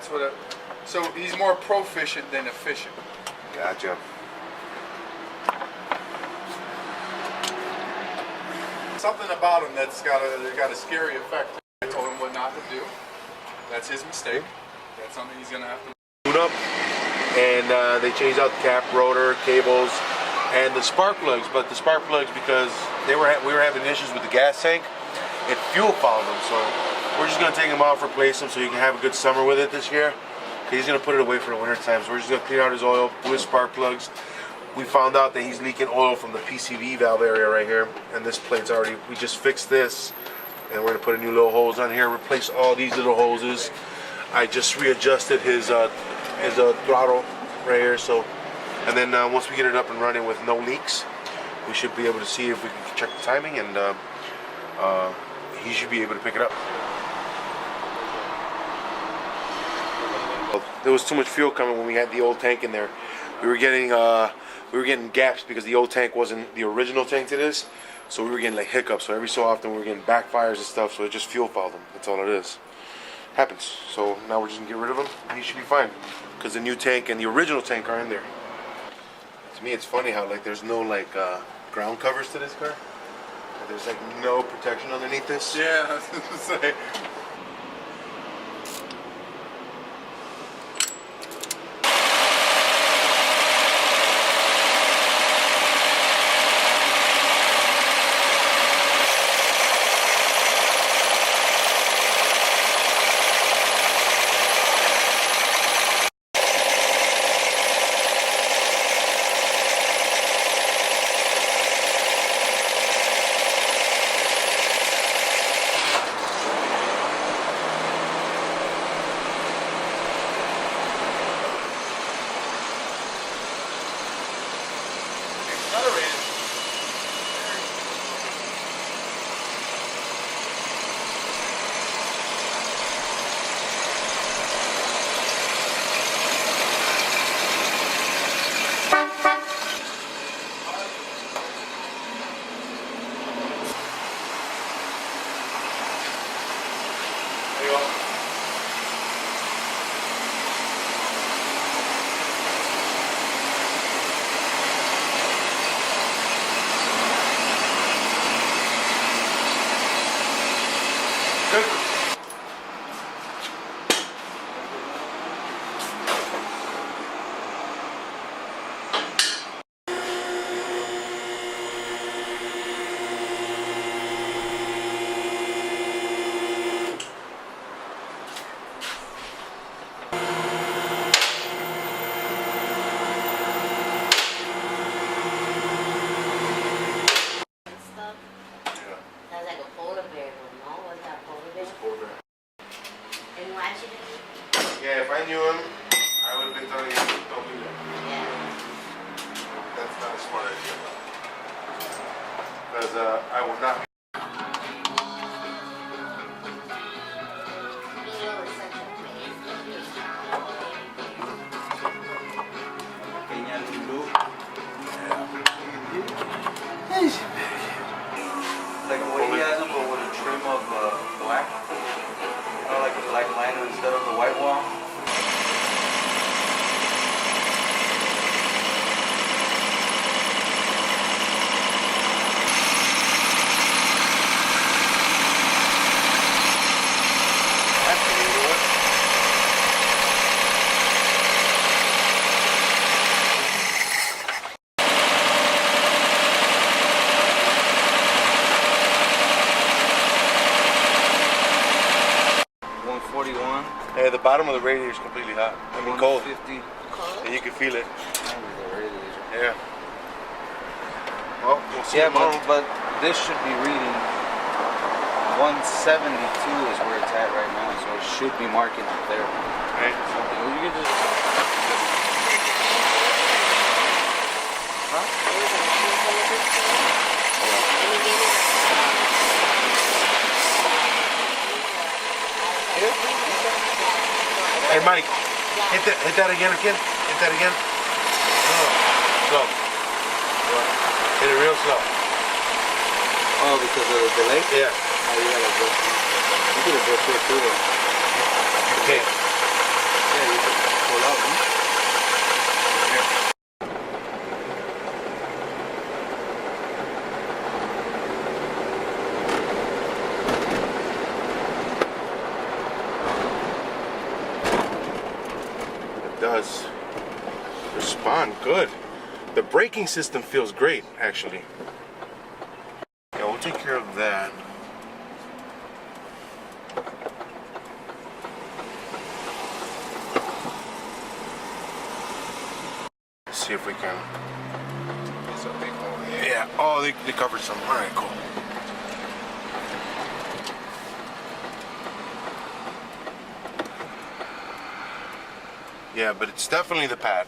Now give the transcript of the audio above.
That's what. So he's more proficient than efficient. Gotcha. Something about him that's got a scary effect. I told him what not to do. That's his mistake. That's something he's gonna have to tune up. And they changed out the cap, rotor, cables, and the spark plugs. But the spark plugs, because we were having issues with the gas tank, it fuel fouled them. So we're just gonna take them off, replace them, so you can have a good summer with it this year. He's gonna put it away for the winter time. So we're just gonna clean out his oil, do his spark plugs. We found out that he's leaking oil from the PCV valve area right here, and this plate's already. We just fixed this, and we're gonna put a new little hose on here, replace all these little hoses. I just readjusted his throttle right here. So, and then once we get it up and running with no leaks, we should be able to see if we can check the timing, and he should be able to pick it up. There was too much fuel coming when we had the old tank in there. We were getting gaps because the old tank wasn't the original tank to this, so we were getting like hiccups. So every so often we were getting backfires and stuff. So it just fuel fouled them. That's all it is. Happens. So now we're just gonna get rid of him, and he should be fine because the new tank and the original tank are in there. To me, it's funny how like there's no like ground covers to this car. There's like no protection underneath this. Yeah, I was gonna say. Yeah, if I knew him, I would have been telling him, don't do that. Yeah. That's not a smart idea. Because I will not be. Like the way he has them, but with a trim of black. Like a black liner instead of the white wall. Yeah, the bottom of the radiator is completely hot. I mean, cold. 50. And you can feel it. Yeah. Well, we'll see tomorrow. But This should be reading 172 is where it's at right now, so it should be marking up there. Right. Something. You can just. Huh? Hey, Mike, hit that again, kid. Hit that again. Slow. Hit it real slow. Oh, because of the delay? Yeah. Oh, you gotta adjust. You can adjust it too, though. Okay. Yeah, you can pull out, huh? It does respond good. The braking system feels great, actually. Yeah, we'll take care of that. Let's see if we can. Yeah. Oh, they covered some. All right, cool. Yeah, but it's definitely the pad.